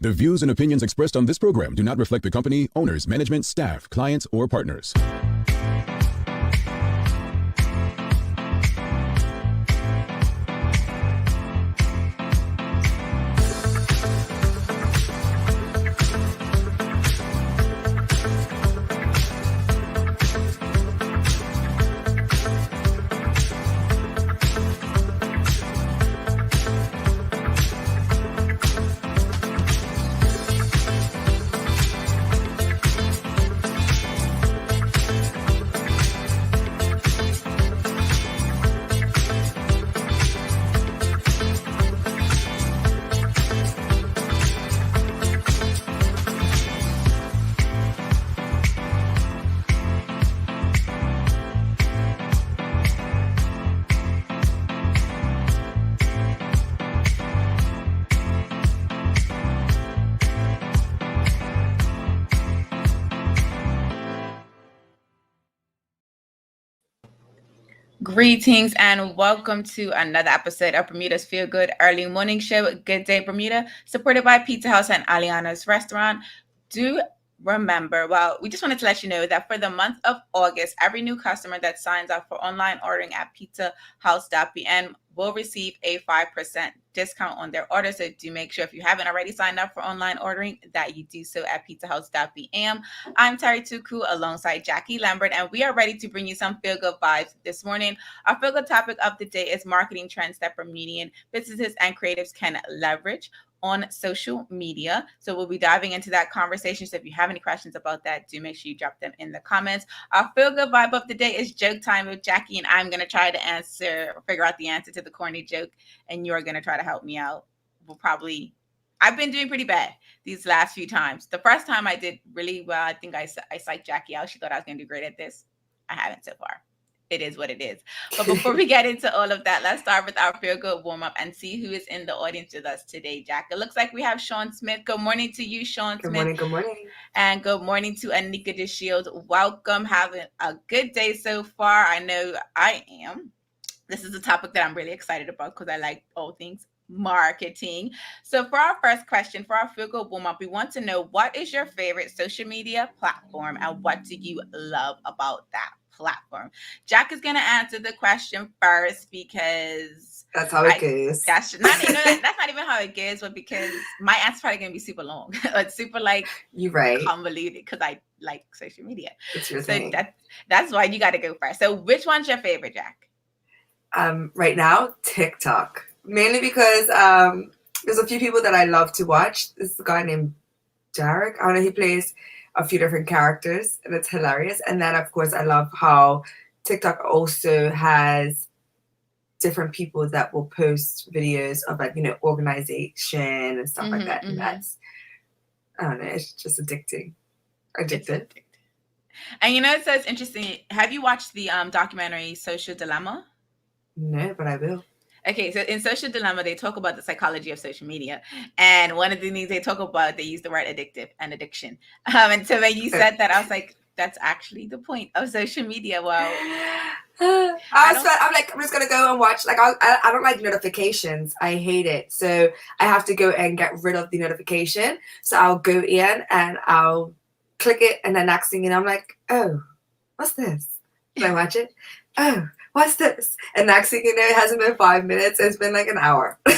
The views and opinions expressed on this program do not reflect the company, owners, management, staff, clients, or partners. Greetings and welcome to another episode of Bermuda's Feel Good Early Morning Show. Good Day Bermuda, supported by Pizza House and Aliana's Restaurant. Do remember, we just wanted to let you know that for the month of August, every new customer that signs up for online ordering at pizzahouse.bn will receive a 5% discount on their order. So do make sure if you haven't already signed up for online ordering that you do so at pizzahouse.bm. I'm Terry Tuku alongside Jackie Lambert, and we are ready to bring you some feel-good vibes this morning. Our feel-good topic of the day is marketing trends that Bermudian businesses and creatives can leverage on social media. So we'll be diving into that conversation. So if you have any questions about that, do make sure you drop them in the comments. Our feel-good vibe of the day is joke time with Jackie, and I'm going to try to figure out the answer to the corny joke, and you're going to try to help me out. I've been doing pretty bad these last few times. The first time I did really well. I think I psyched Jackie out. She thought I was going to do great at this. I haven't so far. It is what it is. But before we get into all of that, let's start with our feel good warm up and see who is in the audience with us today, Jack. It looks like we have Sean Smith. Good morning to you, Sean Smith. Good morning. And good morning to Anika DeShields. Welcome. Having a good day so far. I know I am. This is a topic that I'm really excited about because I like all things marketing. So for our first question, for our feel good warm up, we want to know, what is your favorite social media platform and what do you love about that platform? Jack is going to answer the question first because that's how it goes. That's not even how it goes, but because my answer's probably going to be super long. It's super you're right, convoluted because I like social media. It's your thing. That's why you got to go first. So which one's your favorite, Jack? Right now, TikTok. Mainly because there's a few people that I love to watch. This is a guy named Jarek. I don't know, he plays a few different characters and it's hilarious. And then of course I love how TikTok also has different people that will post videos of organization and stuff like that. And that's, I don't know, it's just addicting. Addicted. And so it's interesting. Have you watched the documentary Social Dilemma? No, but I will. Okay, so in Social Dilemma, they talk about the psychology of social media. And one of the things they talk about, they use the word addictive and addiction. And so when you said that, I was like, that's actually the point of social media. Well, I'm just going to go and watch. I don't like notifications. I hate it. So I have to go and get rid of the notification. So I'll go in and I'll click it. And then next thing you know, I'm like, oh, what's this? Can I watch it? Oh, what's this? And next thing you know, it hasn't been 5 minutes. It's been like an hour. Well,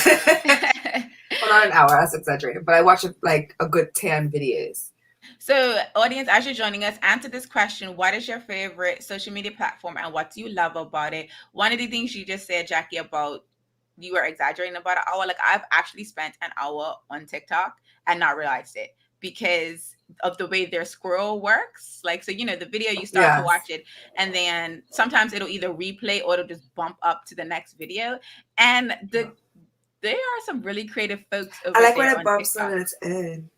not an hour. That's exaggerating. But I watch a good 10 videos. So, audience, as you're joining us, answer this question. What is your favorite social media platform and what do you love about it? One of the things you just said, Jackie, about you were exaggerating about an hour. I've actually spent an hour on TikTok and not realized it because of the way their scroll works. The video, you start to watch it and then sometimes it'll either replay or it'll just bump up to the next video. And there are some really creative folks over there. I like when it bumps on its own.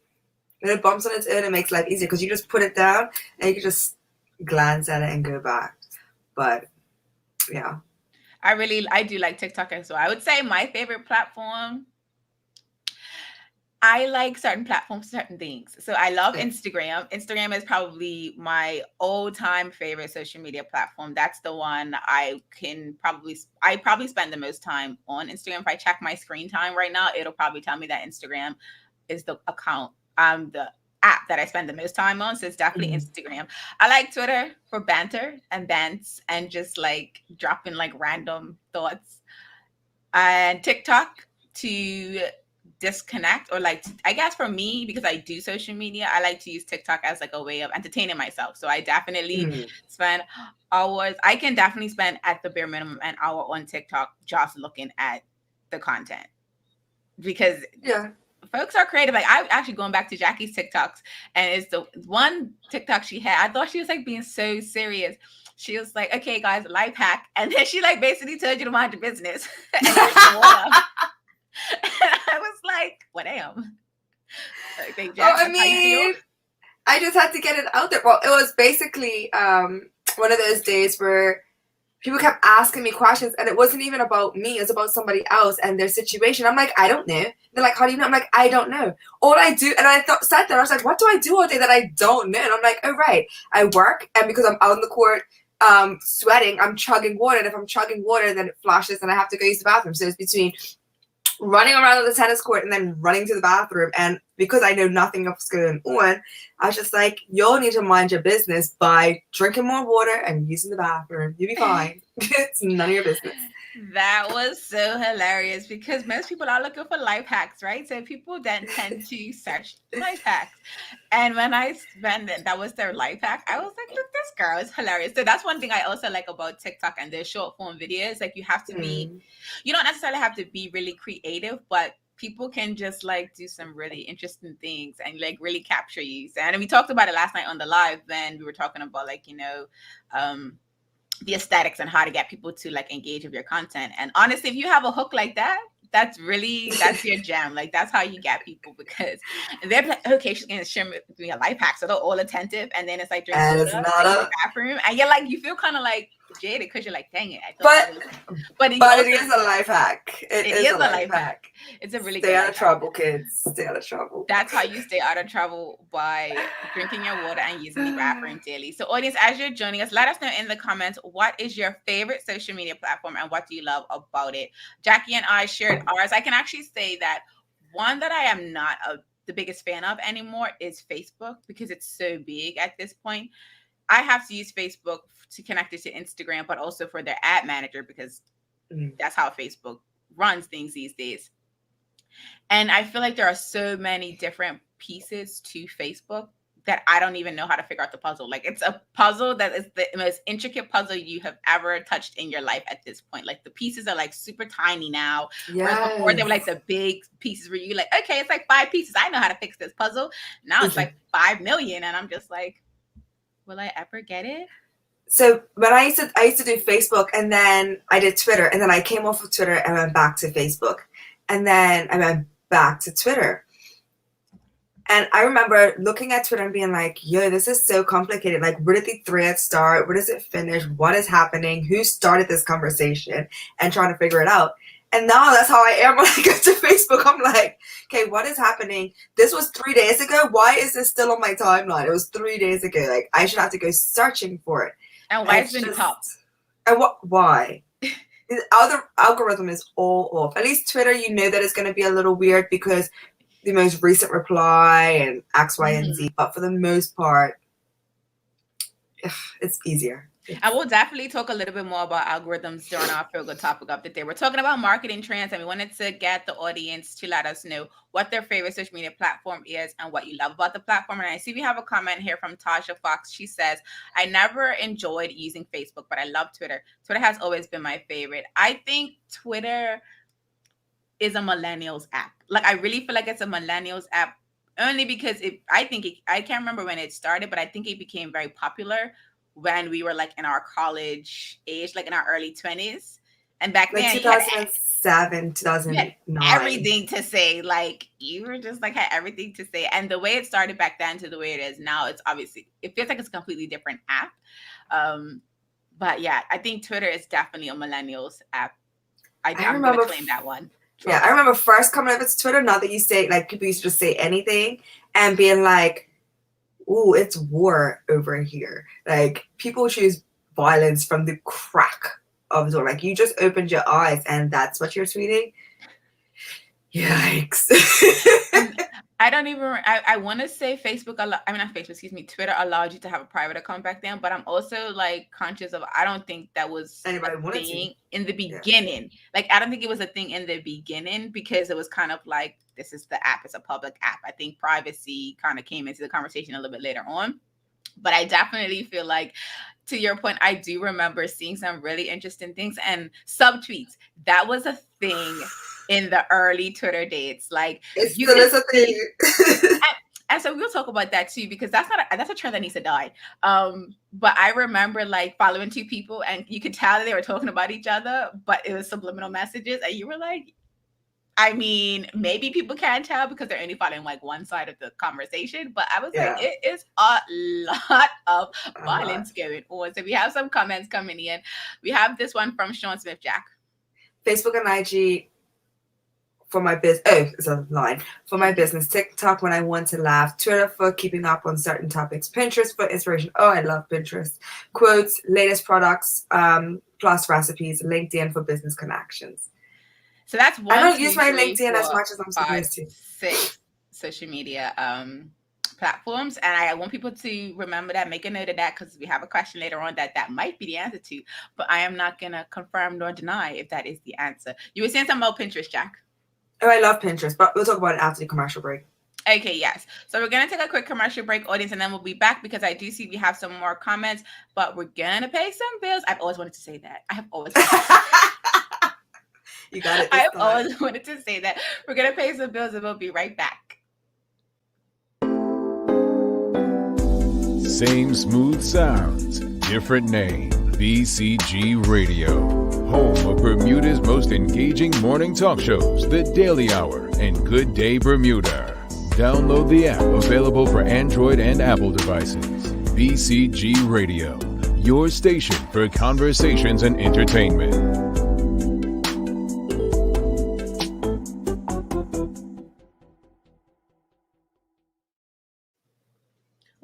When it bumps on its own, it makes life easier because you just put it down and you can just glance at it and go back. But yeah. I do like TikTok as well. I would say my favorite platform, I like certain platforms, certain things. So I love Instagram. Instagram is probably my all-time favorite social media platform. That's the one I probably spend the most time on Instagram. If I check my screen time right now, it'll probably tell me that Instagram is the account, the app that I spend the most time on. So it's definitely Instagram. I like Twitter for banter and bants and just like dropping like random thoughts, and TikTok to disconnect, or like, I guess for me, because I do social media, I like to use TikTok as like a way of entertaining myself. So I definitely spend hours. I can definitely spend at the bare minimum an hour on TikTok just looking at the content, because folks are creative. Like, I'm actually going back to Jackie's TikToks, and it's the one TikTok she had. I thought she was like being so serious. She was like, okay, guys, life hack. And then she like basically told you to mind your business. And I was like, what am? I mean, I just had to get it out there. Well, it was basically one of those days where people kept asking me questions, and it wasn't even about me. It was about somebody else and their situation. I'm like, I don't know. They're like, how do you know? I'm like, I don't know. All I do, and I sat there, I was like, what do I do all day that I don't know? And I'm like, oh, right. I work, and because I'm out on the court sweating, I'm chugging water. And if I'm chugging water, then it flashes and I have to go use the bathroom. So it's between running around the tennis court and then running to the bathroom. And because I know nothing else going on, I was just like, y'all need to mind your business by drinking more water and using the bathroom. You'll be fine. It's none of your business. That was so hilarious, because most people are looking for life hacks, right? So people then tend to search life hacks. And when I spend it, that was their life hack, I was like, look, this girl is hilarious. So that's one thing I also like about TikTok and their short form videos. Like, you have to be, you don't necessarily have to be really creative, but people can just like do some really interesting things and like really capture you. And we talked about it last night on the live when we were talking about like, you know, the aesthetics and how to get people to like engage with your content. And honestly, if you have a hook like that, that's your jam. Like, that's how you get people, because they're like, okay, she's gonna share with me a life hack, so they're all attentive, and then it's like drinking soda in the bathroom, and you're like, you feel kind of like jaded because you're like, dang it, but it is a life hack. It is a life hack. It's a really stay out of trouble, kids. Stay out of trouble. That's how you stay out of trouble, by drinking your water and using the bathroom daily. So audience, as you're joining us, let us know in the comments, what is your favorite social media platform and what do you love about it? Jackie and I shared ours. I can actually say that one that I am not the biggest fan of anymore is Facebook, because it's so big at this point. I have to use Facebook to connect it to Instagram, but also for their ad manager, because that's how Facebook runs things these days. And I feel like there are so many different pieces to Facebook that I don't even know how to figure out the puzzle. Like, it's a puzzle that is the most intricate puzzle you have ever touched in your life at this point. Like, the pieces are like super tiny now. Whereas before they were like the big pieces where you're like, okay, it's like 5 pieces. I know how to fix this puzzle. Now it's like 5 million. And I'm just like, will I ever get it? So when I used to do Facebook, and then I did Twitter, and then I came off of Twitter and went back to Facebook, and then I went back to Twitter. And I remember looking at Twitter and being like, yo, this is so complicated. Like, where did the thread start? Where does it finish? What is happening? Who started this conversation? And trying to figure it out. And now that's how I am when I go to Facebook. I'm like, okay, what is happening? This was 3 days ago. Why is this still on my timeline? It was 3 days ago. Like, I should have to go searching for it. And why it's been top? And why? The other algorithm is all off. At least Twitter, you know that it's going to be a little weird because the most recent reply and X, Y, and Z. But for the most part, it's easier. I will definitely talk a little bit more about algorithms during our Feel Good topic of the day. We're talking about marketing trends, and we wanted to get the audience to let us know what their favorite social media platform is and what you love about the platform. And I see we have a comment here from Tasha Fox. She says, I never enjoyed using Facebook, but I love Twitter. Twitter has always been my favorite. I think Twitter is a millennials app. Like, I really feel like it's a millennials app, only because I can't remember when it started, but I think it became very popular when we were like in our college age, like in our early 20s. And back like then, 2007, 2009. Everything to say. Like, you were just like, had everything to say. And the way it started back then to the way it is now, it feels like it's a completely different app. But yeah, I think Twitter is definitely a millennials app. I'm going to claim that one. Yeah, I remember first coming over to Twitter, not that you say, like, people used to just say anything and being like, ooh, it's war over here. Like, people choose violence from the crack of the door. Like, you just opened your eyes and that's what you're tweeting. Yikes. I don't even. I want to say Facebook. I mean, not Facebook. Excuse me. Twitter allowed you to have a private account back then, but I'm also like conscious of. I don't think that was Anybody a wanted to. thing in the Yeah. beginning. Like, I don't think it was a thing in the beginning because it was kind of like this is the app. It's a public app. I think privacy kind of came into the conversation a little bit later on. But I definitely feel like, to your point, I do remember seeing some really interesting things and subtweets. That was a thing in the early Twitter days. Like, It you still could is a see, thing. and so we'll talk about that too, because that's a trend that needs to die. But I remember like following two people, and you could tell that they were talking about each other, but it was subliminal messages, and you were like, I mean, maybe people can't tell because they're only following like one side of the conversation, but I was like, Yeah. it is a lot of A violence going on. So we have some comments coming in. We have this one from Sean Smith Jack. Facebook and IG for my business. Oh, it's a line. For my business. TikTok when I want to laugh. Twitter for keeping up on certain topics. Pinterest for inspiration. Oh, I love Pinterest. Quotes, latest products, plus recipes. LinkedIn for business connections. So that's one. I don't use my LinkedIn as much as I'm 5, supposed to. 6 social media platforms, and I want people to remember that. Make a note of that because we have a question later on that might be the answer to, but I am not gonna confirm nor deny if that is the answer. You were saying something about Pinterest, Jack. Oh, I love Pinterest, but we'll talk about it after the commercial break. Okay, yes. So we're going to take a quick commercial break, audience, and then we'll be back because I do see we have some more comments, but we're going to pay some bills. I've always wanted to say that. I have always wanted to You got it. I've always wanted to say that. We're going to pay some bills, and we'll be right back. Same smooth sounds, different name. BCG Radio, home of Bermuda's most engaging morning talk shows, The Daily Hour and Good Day Bermuda. Download the app available for Android and Apple devices. BCG Radio, your station for conversations and entertainment.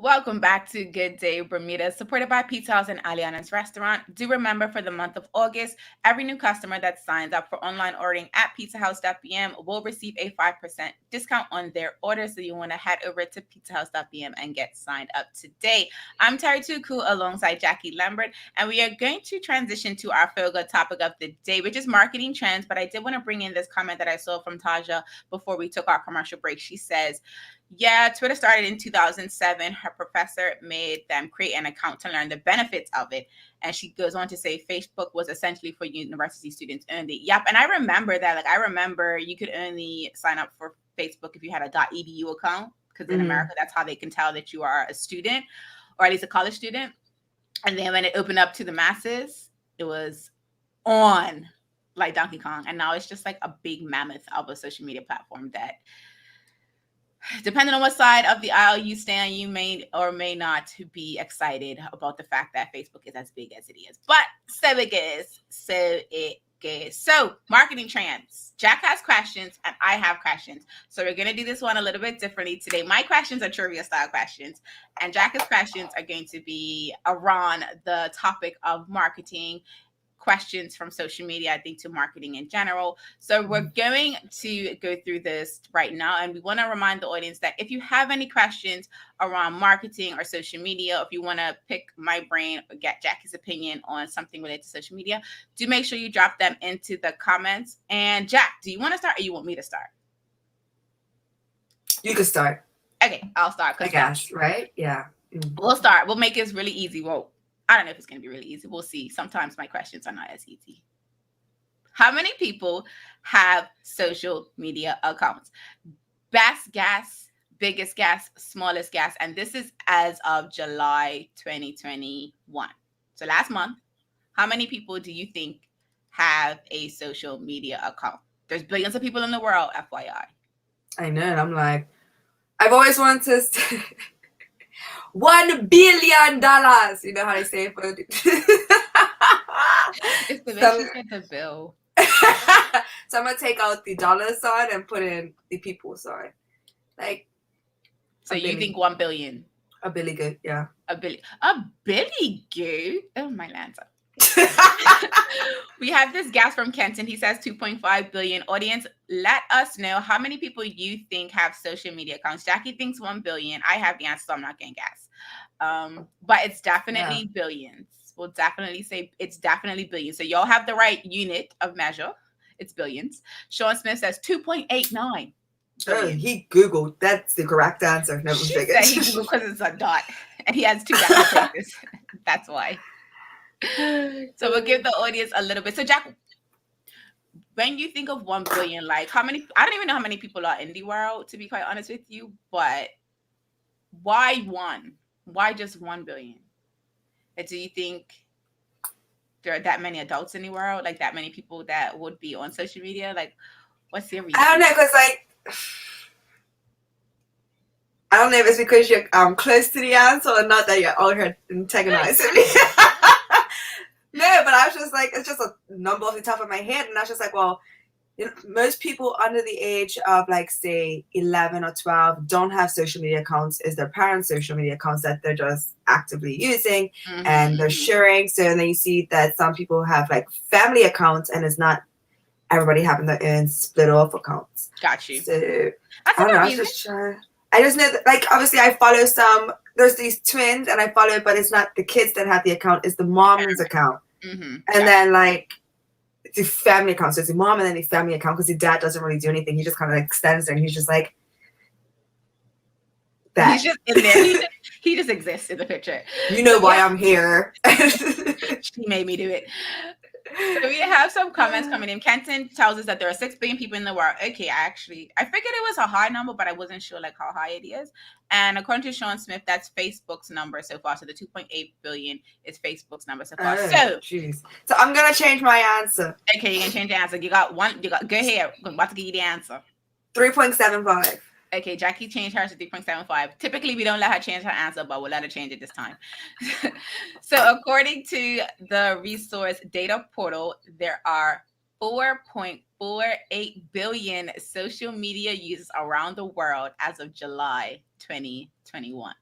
Welcome back to Good Day Bermuda, supported by Pizza House and Aliana's Restaurant. Do remember, for the month of August, every new customer that signs up for online ordering at pizzahouse.bm will receive a 5% discount on their order. So you want to head over to pizzahouse.bm and get signed up today. I'm Terry Tuku alongside Jackie Lambert, and we are going to transition to our feel-good topic of the day, which is marketing trends. But I did want to bring in this comment that I saw from Taja before we took our commercial break. She says, yeah, Twitter started in 2007. Her professor made them create an account to learn the benefits of it. And she goes on to say Facebook was essentially for university students only. Yep. And I remember that. Like, I remember you could only sign up for Facebook if you had a .edu account, because in America, that's how they can tell that you are a student, or at least a college student. And then when it opened up to the masses, it was on like Donkey Kong. And now it's just like a big mammoth of a social media platform that, depending on what side of the aisle you stand, you may or may not be excited about the fact that Facebook is as big as it is. But so it is. So marketing trends. Jack has questions and I have questions. So we're going to do this one a little bit differently today. My questions are trivia style questions, and Jack's questions are going to be around the topic of marketing, questions from social media, I think, to marketing in general. So we're going to go through this right now, and we want to remind the audience that if you have any questions around marketing or social media, if you want to pick my brain or get Jackie's opinion on something related to social media, do make sure you drop them into the comments. And Jack, do you want to start or you want me to start? You can start. Okay, I'll start. I guess, right? Yeah. We'll start. We'll make this really easy. Well, I don't know if it's going to be really easy. We'll see. Sometimes my questions are not as easy. How many people have social media accounts? Best guess, biggest guess, smallest guess. And this is as of July 2021. So last month, how many people do you think have a social media account? There's billions of people in the world, FYI. I know. And I'm like, I've always wanted to say $1 billion. You know how they say it? It's the way she said the bill. So I'm going to take out the dollar sign and put in the people sign. Like, so you think 1 billion? A billy good, yeah. A billy good? Oh, my Lanza. We have this guest from Kenton. He says 2.5 billion. Audience, let us know how many people you think have social media accounts. Jackie thinks 1 billion. I have the answer, so I'm not going to guess. But it's definitely billions. We'll definitely say it's definitely billions. So y'all have the right unit of measure. It's billions. Sean Smith says 2.89. Oh, he Googled. That's the correct answer. Never She figured. said he Googled because it's a dot. And he has 2 decimal places. That's why. So we'll give the audience a little bit. So Jack, when you think of 1 billion, like how many, I don't even know how many people are in the world, to be quite honest with you, but why one? Why just 1 billion? And do you think there are that many adults in the world, like that many people that would be on social media? Like, what's your reason? I don't know, because like, I don't know if it's because you're close to the answer or not that you're out here antagonizing me. No, but I was just like, it's just a number off the top of my head. And I was just like, well, you know, most people under the age of like, say, 11 or 12 don't have social media accounts. It's their parents' social media accounts that they're just actively using and they're sharing. So then you see that some people have like family accounts and it's not everybody having their own split off accounts. Got you. So I don't know. I just know that, like, obviously I follow some, there's these twins and I follow, but it's not the kids that have the account, it's the mom's account. And then like the family account. So it's the mom and then the family account because the dad doesn't really do anything. He just kind of like stands there and he's just like that. He's just in there. He just exists in the picture. You know why I'm here. She made me do it. So we have some comments coming in. Kenton tells us that there are 6 billion people in the world. Okay, I figured it was a high number, but I wasn't sure like how high it is. And according to Sean Smith, that's Facebook's number so far. So the 2.8 billion is Facebook's number so far. So I'm gonna change my answer. Okay, you can change your answer. You got one. You got go ahead. I'm about to give you the answer. 3.75. Okay, Jackie changed hers to 3.75. Typically, we don't let her change her answer, but we'll let her change it this time. So according to the resource data portal, there are 4.48 billion social media users around the world as of July 2021.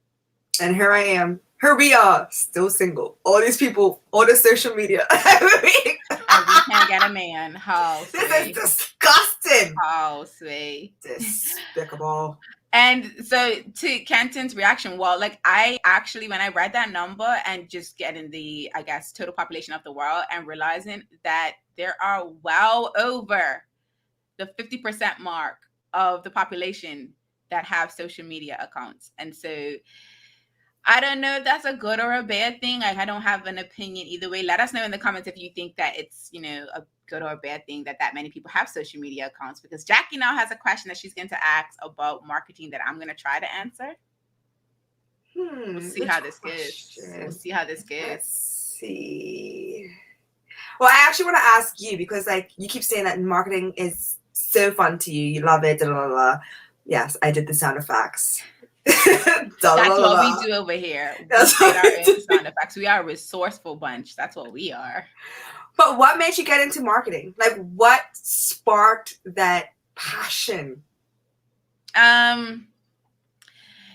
And here I am. Here we are, still single. All these people, all the social media. And we can't get a man. How sweet. This is disgusting. How sweet. Despicable. And so to Kenton's reaction, well, like I actually, when I read that number and just getting the, I guess, total population of the world and realizing that there are well over the 50% mark of the population that have social media accounts. And so I don't know if that's a good or a bad thing. I don't have an opinion either way. Let us know in the comments if you think that it's, you know, a good or a bad thing that many people have social media accounts, because Jackie now has a question that she's going to ask about marketing that I'm going to try to answer. We'll see how this goes. We'll see how this goes. Let's see. Well, I actually want to ask you because like you keep saying that marketing is so fun to you. You love it. Blah, blah, blah. Yes, I did the sound effects. That's what we do over here. That's we our own sound effects. We are a resourceful bunch. That's what we are. But what made you get into marketing? Like, what sparked that passion?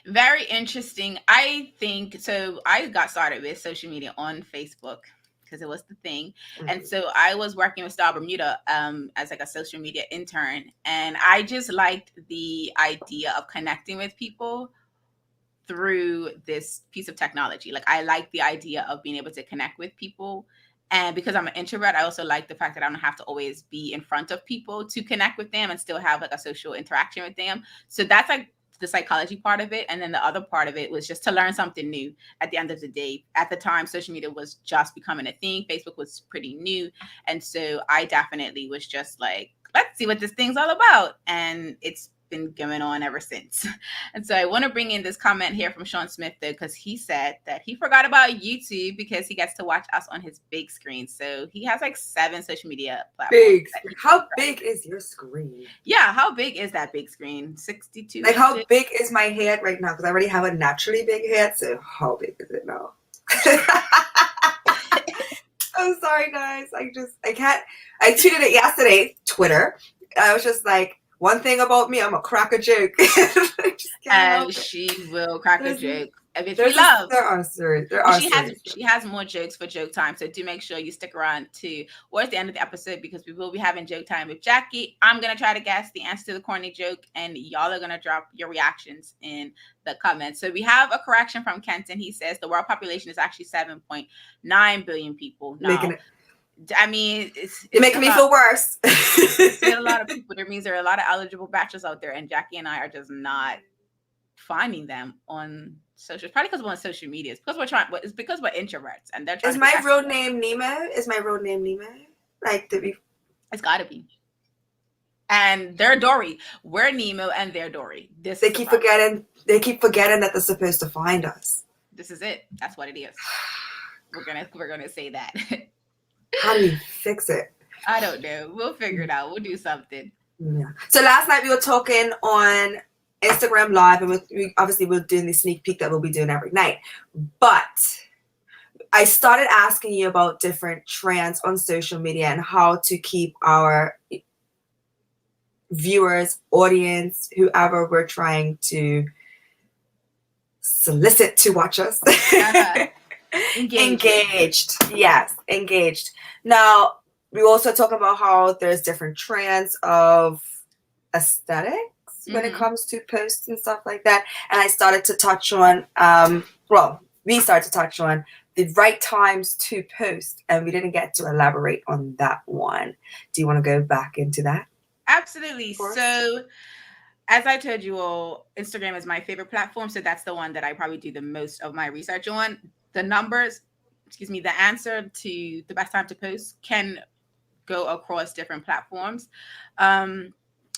Very interesting. I think so. I got started with social media on Facebook because it was the thing. And so I was working with Bermuda as like a social media intern. And I just liked the idea of connecting with people through this piece of technology. Like I like the idea of being able to connect with people. And because I'm an introvert, I also like the fact that I don't have to always be in front of people to connect with them and still have like a social interaction with them. So that's like the psychology part of it. And then the other part of it was just to learn something new at the end of the day. At the time, social media was just becoming a thing. Facebook was pretty new. And so I definitely was just like, let's see what this thing's all about. And it's been going on ever since. And so I want to bring in this comment here from Sean Smith though, because he said that he forgot about YouTube because he gets to watch us on his big screen. So he has like 7 social media platforms. How big is your screen? Yeah, how big is that big screen? 62. Like how big is my head right now? Because I already have a naturally big head. So how big is it now? I'm sorry, guys. I can't. I tweeted it yesterday, Twitter. I was just like, one thing about me, I'm a crack a joke. And she will crack a joke which we love. There are stories. She has more jokes for joke time, so do make sure you stick around towards the end of the episode, because we will be having joke time with Jackie. I'm gonna try to guess the answer to the corny joke, and y'all are gonna drop your reactions in the comments. So we have a correction from Kenton. He says the world population is actually 7.9 billion people. No, I mean, it's making me feel worse. There's a lot of people. That means there are a lot of eligible bachelors out there, and Jackie and I are just not finding them on social. Probably because we're on social media. It's because we're introverts, and they're trying. Is my real name Nemo? Is my real name Nemo? Like, it's got to be. And they're Dory. We're Nemo, and they're Dory. They keep forgetting. They keep forgetting that they're supposed to find us. This is it. That's what it is. We're gonna say that. How do you fix it? I don't know. We'll figure it out. We'll do something. Yeah. So last night we were talking on Instagram Live, and we're doing the sneak peek that we'll be doing every night. But I started asking you about different trends on social media and how to keep our viewers, audience, whoever we're trying to solicit to watch us. Engaged. Yes, engaged. Now, we also talk about how there's different trends of aesthetics when it comes to posts and stuff like that. And I started to touch on, we started to touch on the right times to post, and we didn't get to elaborate on that one. Do you want to go back into that? Absolutely. So, as I told you all, Instagram is my favorite platform. So that's the one that I probably do the most of my research on. The answer to the best time to post can go across different platforms.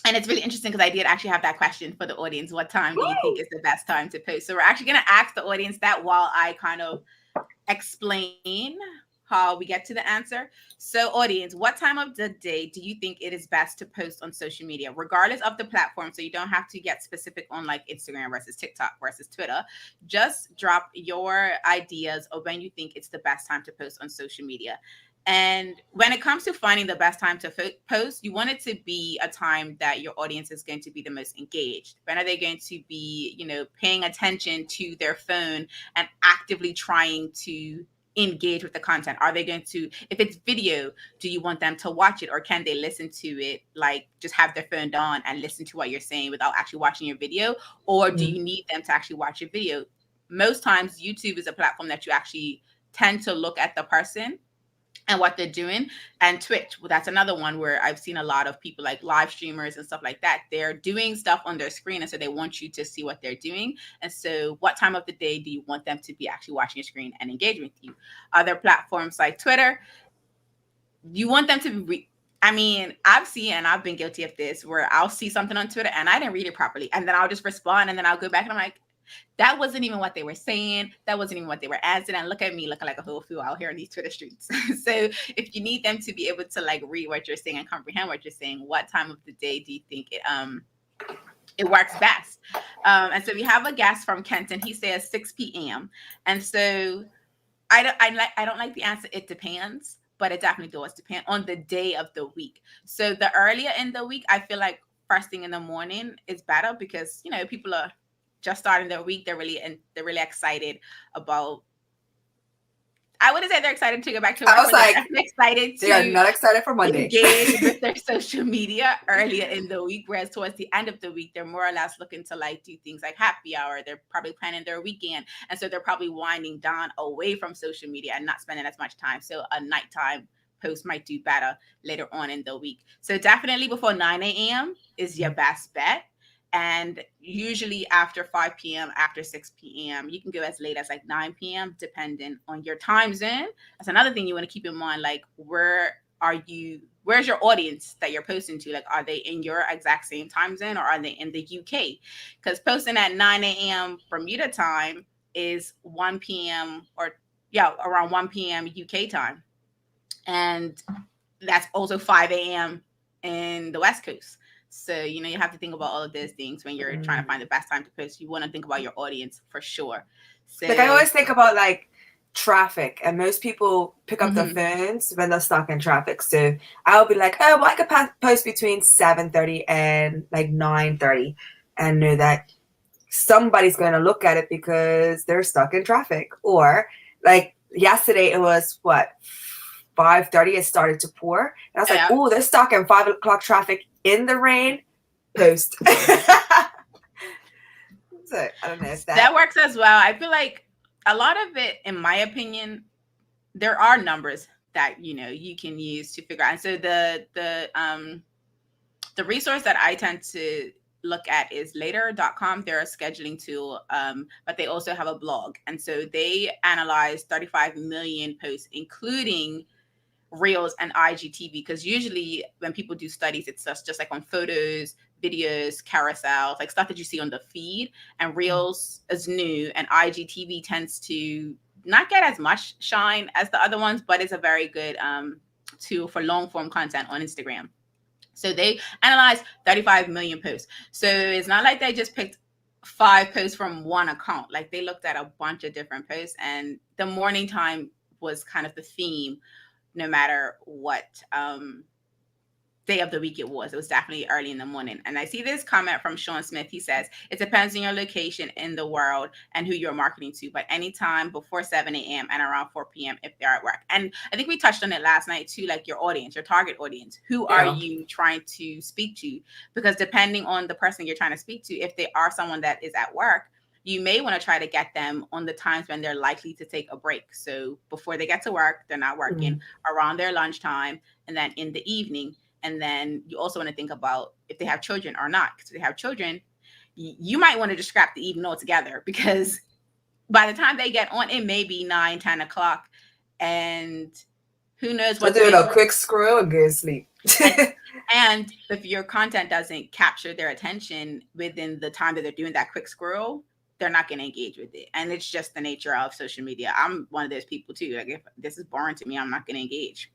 And it's really interesting because I did actually have that question for the audience. What time do you think is the best time to post? So we're actually going to ask the audience that while I kind of explain how we get to the answer. So audience, what time of the day do you think it is best to post on social media, regardless of the platform? So you don't have to get specific on like Instagram versus TikTok versus Twitter. Just drop your ideas of when you think it's the best time to post on social media. And when it comes to finding the best time to post, you want it to be a time that your audience is going to be the most engaged. When are they going to be, paying attention to their phone and actively trying to engage with the content? Are they going to, if it's video, do you want them to watch it, or can they listen to it, like just have their phone on and listen to what you're saying without actually watching your video? Or do you need them to actually watch your video? Most times YouTube is a platform that you actually tend to look at the person and what they're doing. And Twitch, well, that's another one where I've seen a lot of people like live streamers and stuff like that. They're doing stuff on their screen, and so they want you to see what they're doing. And so what time of the day do you want them to be actually watching your screen and engaging with you? Other platforms like Twitter, you want them to I've seen, and I've been guilty of this, where I'll see something on Twitter and I didn't read it properly, and then I'll just respond, and then I'll go back and I'm like, that wasn't even what they were saying. That wasn't even what they were answering. And look at me looking like a whole fool out here on these Twitter streets. So if you need them to be able to like read what you're saying and comprehend what you're saying, what time of the day do you think it works best? And so we have a guest from Kenton. He says 6 p.m. And so I don't like the answer, it depends, but it definitely does depend on the day of the week. So the earlier in the week, I feel like first thing in the morning is better because, people are just starting their week. They're really excited about. I wouldn't say they're excited to go back to work. I was like, they're excited to. They are not excited for Monday. Engage with their social media earlier in the week, whereas towards the end of the week, they're more or less looking to like do things like happy hour. They're probably planning their weekend, and so they're probably winding down away from social media and not spending as much time. So a nighttime post might do better later on in the week. So definitely before 9 a.m. is your best bet. And usually after 5 p.m., after 6 p.m., you can go as late as like 9 p.m., depending on your time zone. That's another thing you want to keep in mind. Like, where's your audience that you're posting to? Like, are they in your exact same time zone, or are they in the UK? Because posting at 9 a.m. Bermuda time is 1 p.m. around 1 p.m. UK time. And that's also 5 a.m. in the West Coast. So, you have to think about all of those things when you're trying to find the best time to post. You want to think about your audience for sure. So, like I always think about like traffic, and most people pick up their phones when they're stuck in traffic. So I'll be like, I could post between 7:30 and like 9:30 and know that somebody's going to look at it because they're stuck in traffic. Or like yesterday, it was what, 5:30, it started to pour. And I was like, oh, they're stuck in 5 o'clock traffic in the rain. Post. So I don't know if that works as well. I feel like a lot of it, in my opinion, there are numbers that you can use to figure out. And so the resource that I tend to look at is later.com. They're a scheduling tool, but they also have a blog. And so they analyze 35 million posts, including Reels and IGTV, because usually when people do studies, it's just like on photos, videos, carousels, like stuff that you see on the feed. And Reels is new, and IGTV tends to not get as much shine as the other ones, but it's a very good tool for long form content on Instagram. So they analyzed 35 million posts. So it's not like they just picked 5 posts from one account. Like they looked at a bunch of different posts, and the morning time was kind of the theme, no matter what day of the week it was. It was definitely early in the morning. And I see this comment from Sean Smith. He says, it depends on your location in the world and who you're marketing to, but anytime before 7 a.m. and around 4 p.m. if they're at work. And I think we touched on it last night too, like your audience, your target audience. Who are you trying to speak to? Because depending on the person you're trying to speak to, if they are someone that is at work, you may want to try to get them on the times when they're likely to take a break. So before they get to work, they're not working, around their lunchtime, and then in the evening. And then you also want to think about if they have children or not. Because if they have children, you might want to just scrap the evening altogether, because by the time they get on, it may be 9, 10 o'clock. And who knows what they're doing a quick scroll and go to sleep. And if your content doesn't capture their attention within the time that they're doing that quick scroll, they're not going to engage with it. And it's just the nature of social media. I'm one of those people too. Like if this is boring to me, I'm not going to engage.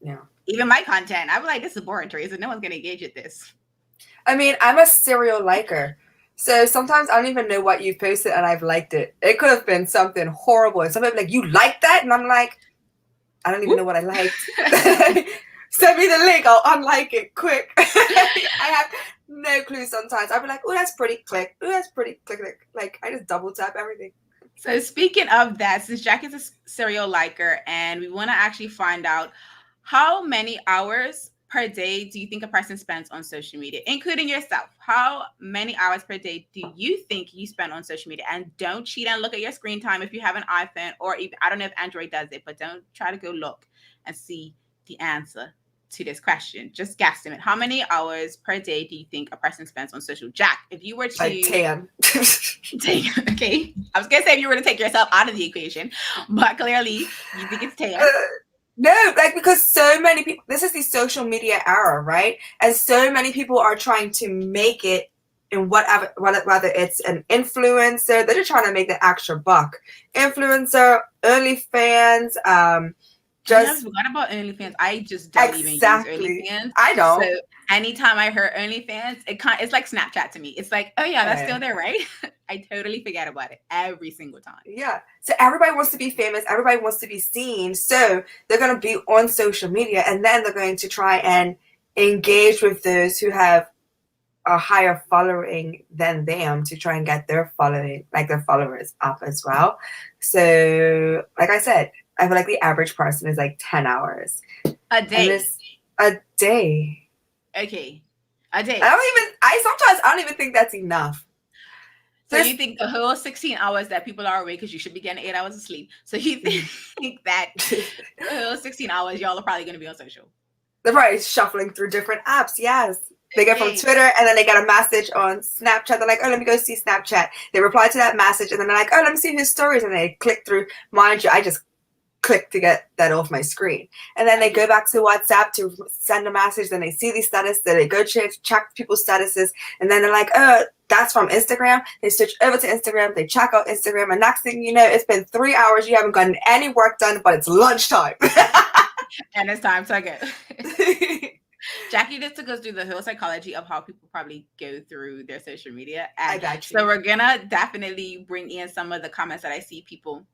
Yeah. Even my content, I'm like, this is boring, Teresa. No one's going to engage with this. I mean, I'm a serial liker. So sometimes I don't even know what you've posted and I've liked it. It could have been something horrible. And somebody like, you like that? And I'm like, I don't even know what I liked. Send me the link. I'll unlike it quick. I have no clue sometimes. I'll be like, oh, that's pretty. Click. Oh, that's pretty. Click, click. Like, I just double tap everything. So speaking of that, since Jack is a serial liker and we want to actually find out, how many hours per day do you think a person spends on social media, including yourself? How many hours per day do you think you spend on social media? And don't cheat and look at your screen time if you have an iPhone, or even, I don't know if Android does it, but don't try to go look and see the answer to this question. Just guesstimate. How many hours per day do you think a person spends on social? Jack, if you were to... Like 10. Okay. I was going to say if you were to take yourself out of the equation, but clearly you think it's 10. No, like because so many people, this is the social media era, right? And so many people are trying to make it in whatever, whether it's an influencer, they're just trying to make the extra buck. Influencer, OnlyFans, I forgot about OnlyFans. I just don't even use OnlyFans. I don't. So anytime I hear OnlyFans, it's like Snapchat to me. It's like, oh yeah, that's still there, right? I totally forget about it every single time. Yeah. So everybody wants to be famous. Everybody wants to be seen. So they're going to be on social media, and then they're going to try and engage with those who have a higher following than them to try and get their following, like their followers up as well. So like I said, I feel like the average person is like 10 hours. A day. A day. Okay. A day. Sometimes I don't even think that's enough. So you think the whole 16 hours that people are awake, because you should be getting 8 hours of sleep. So you think that the whole 16 hours, y'all are probably going to be on social. They're probably shuffling through different apps. Yes. They get from Twitter, and then they get a message on Snapchat. They're like, oh, let me go see Snapchat. They reply to that message, and then they're like, oh, let me see his stories. And they click through. Mind you, I just click to get that off my screen. And then they go back to WhatsApp to send a message. Then they see the status. Then they go check people's statuses. And then they're like, oh, that's from Instagram. They switch over to Instagram. They check out Instagram. And next thing you know, it's been 3 hours. You haven't gotten any work done, but it's lunchtime. And it's time to go. Jackie just took us through the whole psychology of how people probably go through their social media. And I got you. So we're going to definitely bring in some of the comments that I see people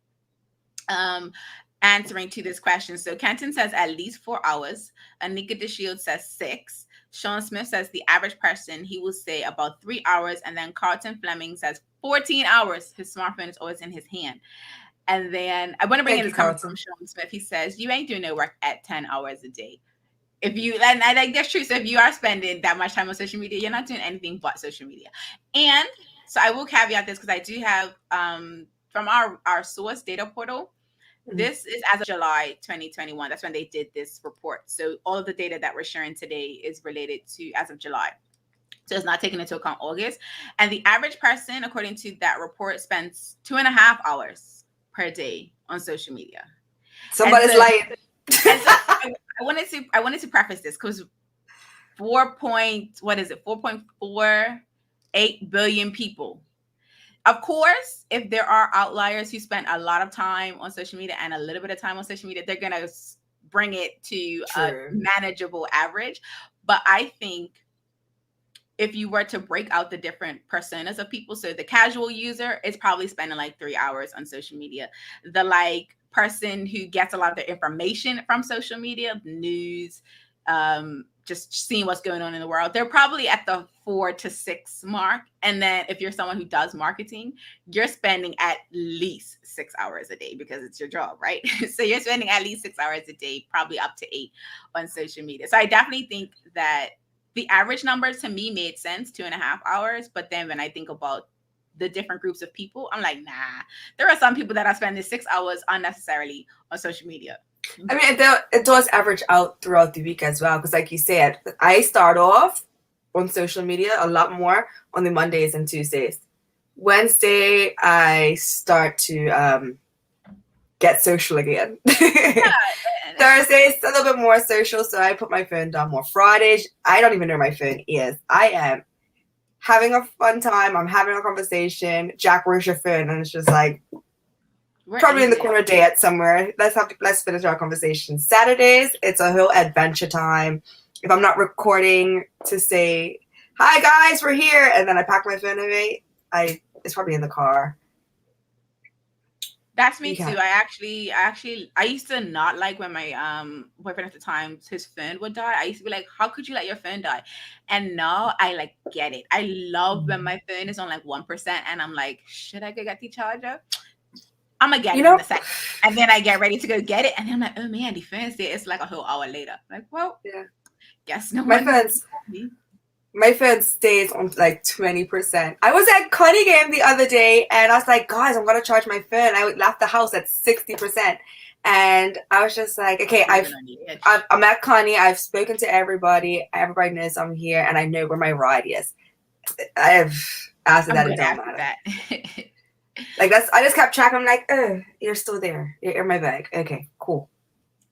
answering to this question. So Kenton says at least 4 hours. Anika DeShield says 6. Sean Smith says the average person, he will say about 3 hours. And then Carlton Fleming says 14 hours. His smartphone is always in his hand. And then I want to bring in this comment from Sean Smith. He says, you ain't doing no work at 10 hours a day. If you, and I think that's true. So if you are spending that much time on social media, you're not doing anything but social media. And so I will caveat this because I do have from our source data portal. This is as of July 2021. That's when they did this report. So all of the data that we're sharing today is related to as of July. So it's not taking into account August. And the average person, according to that report, spends 2.5 hours per day on social media. Somebody's lying. I wanted to preface this because 4.48 billion people. Of course, if there are outliers who spend a lot of time on social media and a little bit of time on social media, they're going to bring it to a manageable average. But I think if you were to break out the different personas of people, so the casual user is probably spending like 3 hours on social media. The like person who gets a lot of their information from social media, news, just seeing what's going on in the world, they're probably at the 4 to 6 mark. And then if you're someone who does marketing, you're spending at least 6 hours a day because it's your job, right? So you're spending at least 6 hours a day, probably up to 8 on social media. So I definitely think that the average number to me made sense, 2.5 hours. But then when I think about the different groups of people, I'm like, nah, there are some people that are spending 6 hours unnecessarily on social media. I mean, it does average out throughout the week as well. Because like you said, I start off on social media a lot more on the Mondays and Tuesdays. Wednesday, I start to get social again. Yeah. Thursdays, a little bit more social. So I put my phone down more. Fridays, I don't even know where my phone is. I am having a fun time. I'm having a conversation. Jack, where's your phone? And it's just like, probably in the corner dead somewhere. Let's finish our conversation. Saturdays, it's a whole adventure time. If I'm not recording to say, hi guys, we're here, and then I pack my phone away, it's probably in the car. That's me too. I used to not like when my boyfriend at the time, his phone would die. I used to be like, how could you let your phone die? And now I like get it. I love when my phone is on like 1% and I'm like, should I go get the charger? I'm gonna get it in a second. And then I get ready to go get it. And then I'm like, oh man, the phone's there. It's like a whole hour later. Like, well, yeah. Guess no one. My phone stays on like 20%. I was at Connie game the other day and I was like, guys, I'm gonna charge my phone. I left the house at 60%. And I was just like, okay, I'm at Connie. I've spoken to everybody. Everybody knows I'm here and I know where my ride is. After that, it don't matter. Like I just kept tracking. I'm like, oh, you're still there. You're in my bag. Okay, cool.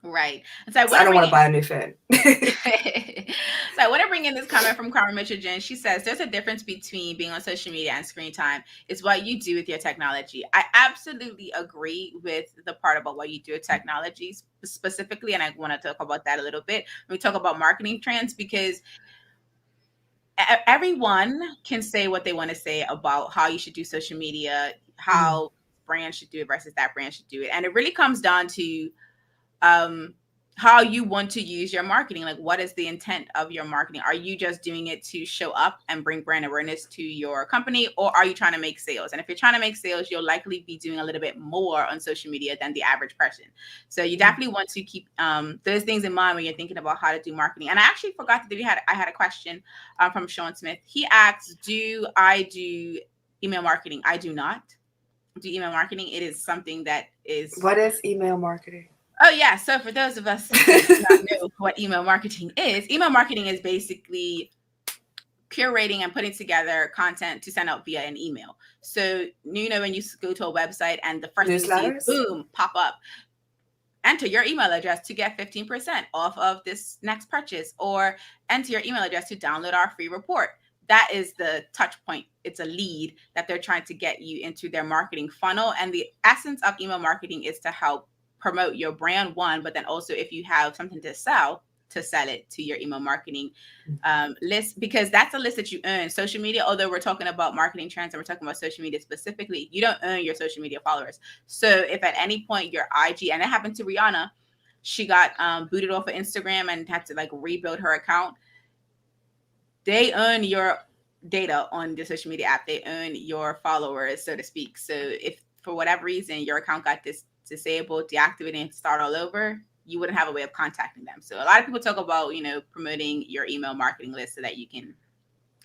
Right. So I don't want to buy a new phone. So I want to bring in this comment from Carmen Mitchell. She says, there's a difference between being on social media and screen time. It's what you do with your technology. I absolutely agree with the part about what you do with technology specifically. And I want to talk about that a little bit when we talk about marketing trends, because everyone can say what they want to say about how you should do social media, how brands should do it versus that brand should do it. And it really comes down to how you want to use your marketing. Like, what is the intent of your marketing? Are you just doing it to show up and bring brand awareness to your company, or are you trying to make sales? And if you're trying to make sales, you'll likely be doing a little bit more on social media than the average person. So you definitely want to keep those things in mind when you're thinking about how to do marketing. And I actually forgot that I had a question from Sean Smith. He asks, do I do email marketing? I do not do email marketing. It is something that is... What is email marketing? Oh, yeah. So for those of us who do not know what email marketing is basically curating and putting together content to send out via an email. So, you know, when you go to a website and the first thing you see, boom, pop up, enter your email address to get 15% off of this next purchase, or enter your email address to download our free report. That is the touch point. It's a lead that they're trying to get you into their marketing funnel. And the essence of email marketing is to help promote your brand, one, but then also if you have something to sell it to your email marketing list, because that's a list that you earn. Social media, although we're talking about marketing trends and we're talking about social media specifically, you don't earn your social media followers. So if at any point your IG, and it happened to Rihanna, she got booted off of Instagram and had to like rebuild her account. They earn your data on the social media app. They own your followers, so to speak. So if for whatever reason your account got disabled, deactivated, and start all over, you wouldn't have a way of contacting them. So a lot of people talk about, promoting your email marketing list so that you can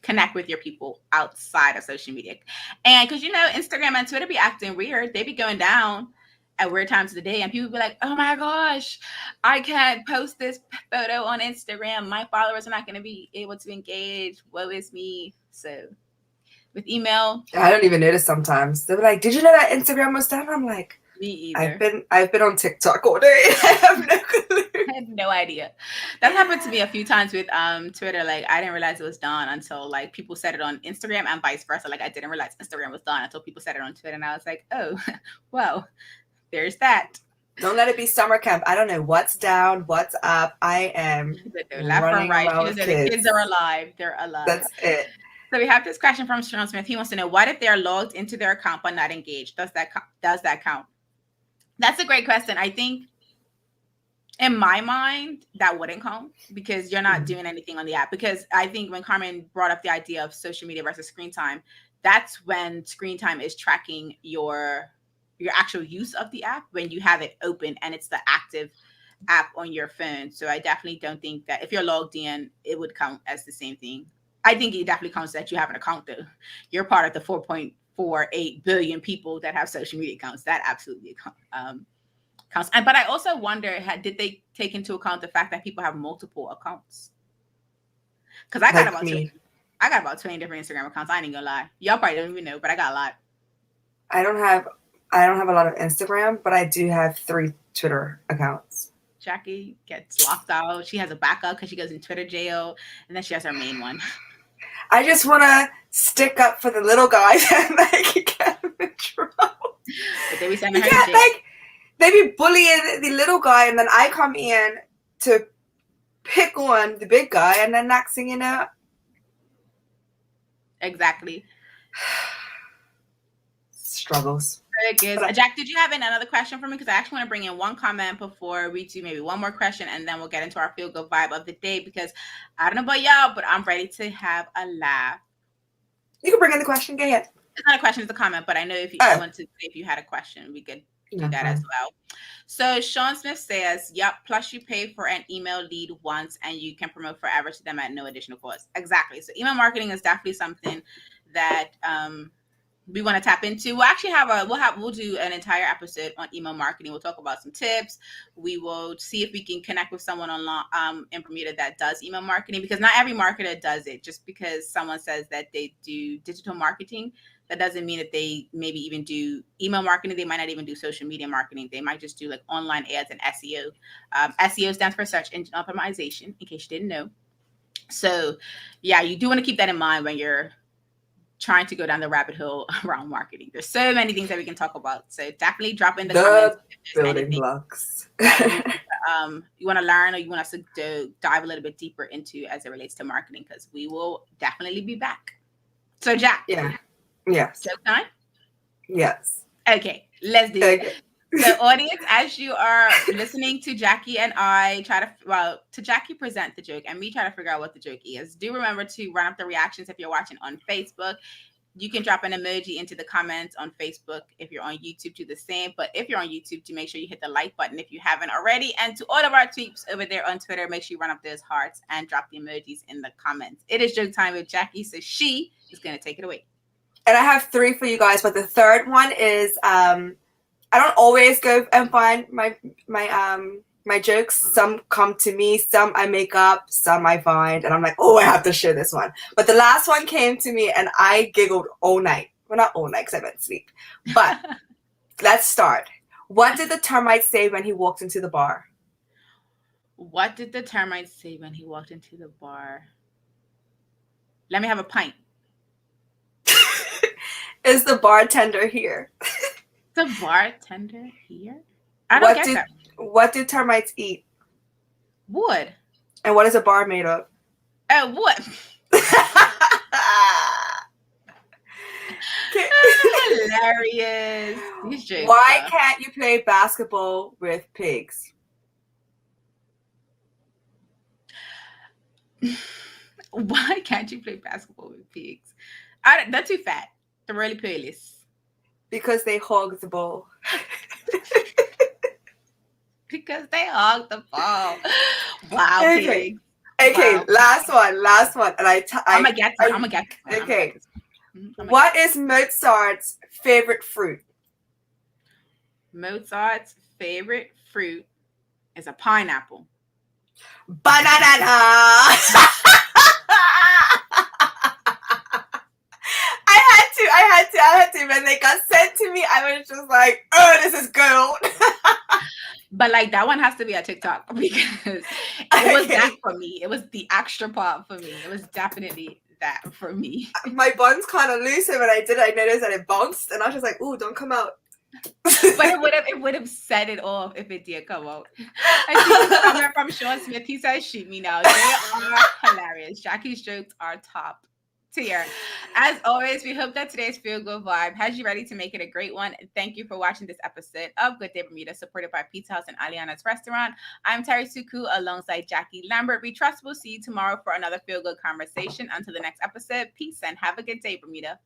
connect with your people outside of social media. And because, Instagram and Twitter be acting weird. They be going down at weird times of the day, and people be like, oh my gosh, I can't post this photo on Instagram. My followers are not going to be able to engage. Woe is me. So with email, I don't even notice sometimes. They're like, did you know that Instagram was down? I'm like, me either. I've been on TikTok all day. I have no clue. I had no idea. That happened to me a few times with Twitter. Like, I didn't realize it was done until like people said it on Instagram, and vice versa. Like, I didn't realize Instagram was done until people said it on Twitter, and I was like, oh, well, there's that. Don't let it be summer camp. I don't know what's down, what's up. I am left running and right. around with The kids are alive. They're alive. That's it. So we have this question from Sean Smith. He wants to know, what if they're logged into their account but not engaged? Does that count? That's a great question. I think in my mind, that wouldn't count because you're not doing anything on the app. Because I think when Carmen brought up the idea of social media versus screen time, that's when screen time is tracking your actual use of the app when you have it open and it's the active app on your phone. So I definitely don't think that if you're logged in, it would count as the same thing. I think it definitely counts that you have an account though. You're part of the 4.48 billion people that have social media accounts. That absolutely counts. But I also wonder, did they take into account the fact that people have multiple accounts? Because I got about 20 different Instagram accounts. I ain't gonna lie. Y'all probably don't even know, but I got a lot. I don't have a lot of Instagram, but I do have 3 Twitter accounts. Jackie gets locked out. She has a backup because she goes in Twitter jail, and then she has her main one. I just want to stick up for the little guys and get them in trouble. But they be sending her to jail. They be bullying the little guy, and then I come in to pick on the big guy, and then next thing you know. Exactly. Struggles. Jack, did you have another question for me? Because I actually want to bring in one comment before we do maybe one more question, and then we'll get into our feel good vibe of the day. Because I don't know about y'all, but I'm ready to have a laugh. You can bring in the question. Go ahead. It's not a question; it's a comment. But I know if you want to, if you had a question, we could do that as well. So Sean Smith says, "Yep. Plus, you pay for an email lead once, and you can promote forever to them at no additional cost." Exactly. So email marketing is definitely something that we want to tap into. We'll actually we'll do an entire episode on email marketing. We'll talk about some tips. We will see if we can connect with someone online in Bermuda that does email marketing, because not every marketer does it. Just because someone says that they do digital marketing, that doesn't mean that they maybe even do email marketing. They might not even do social media marketing. They might just do like online ads and SEO. SEO stands for search engine optimization, in case you didn't know. So yeah, you do want to keep that in mind when you're trying to go down the rabbit hole around marketing. There's so many things that we can talk about. So definitely drop in the comments. Building blocks. You want to learn, or you want us to dive a little bit deeper into as it relates to marketing, because we will definitely be back. So Jack. Yeah. Yes. So time? Yes. Okay, let's do it. So audience, as you are listening to Jackie and I to Jackie present the joke and me try to figure out what the joke is, do remember to run up the reactions if you're watching on Facebook. You can drop an emoji into the comments on Facebook. If you're on YouTube, do the same. But if you're on YouTube, to make sure you hit the like button if you haven't already. And to all of our tweets over there on Twitter, make sure you run up those hearts and drop the emojis in the comments. It is joke time with Jackie, so she is going to take it away. And I have 3 for you guys, but the third one is I don't always go and find my jokes. Some come to me, some I make up, some I find, and I'm like, oh, I have to share this one. But the last one came to me, and I giggled all night. Well, not all night because I went to sleep. But let's start. What did the termite say when he walked into the bar? What did the termite say when he walked into the bar? Let me have a pint. Is the bartender here? The bartender here? I don't get that. What do termites eat? Wood. And what is a bar made of? Wood. Hilarious. Why can't you play basketball with pigs? Why can't you play basketball with pigs? They're too fat. They're really playlist. Because they hog the ball. Because they hog the ball. Wow, Okay. pigs. Okay, Wow. last one. And I'm gonna get to Okay. What is Mozart's favorite fruit? Mozart's favorite fruit is a pineapple. Banana. I had to. When they got sent to me, I was just like, oh, this is gold. But like that one has to be a TikTok because it was that for me. It was the extra part for me. It was definitely that for me. My buns kind of loose, and when I did, I noticed that it bounced, and I was just like, "Ooh, don't come out." But it would have set it off if it did come out. I see this comment from Sean Smith. He says, "Shoot me now." They are hilarious. Jackie's jokes are top tier. As always, we hope that today's feel good vibe has you ready to make it a great one. Thank you for watching this episode of Good Day Bermuda, supported by Pizza House and Aliana's Restaurant. I'm Terry Suku alongside Jackie Lambert. We trust we'll see you tomorrow for another feel good conversation. Until the next episode, peace and have a good day, Bermuda.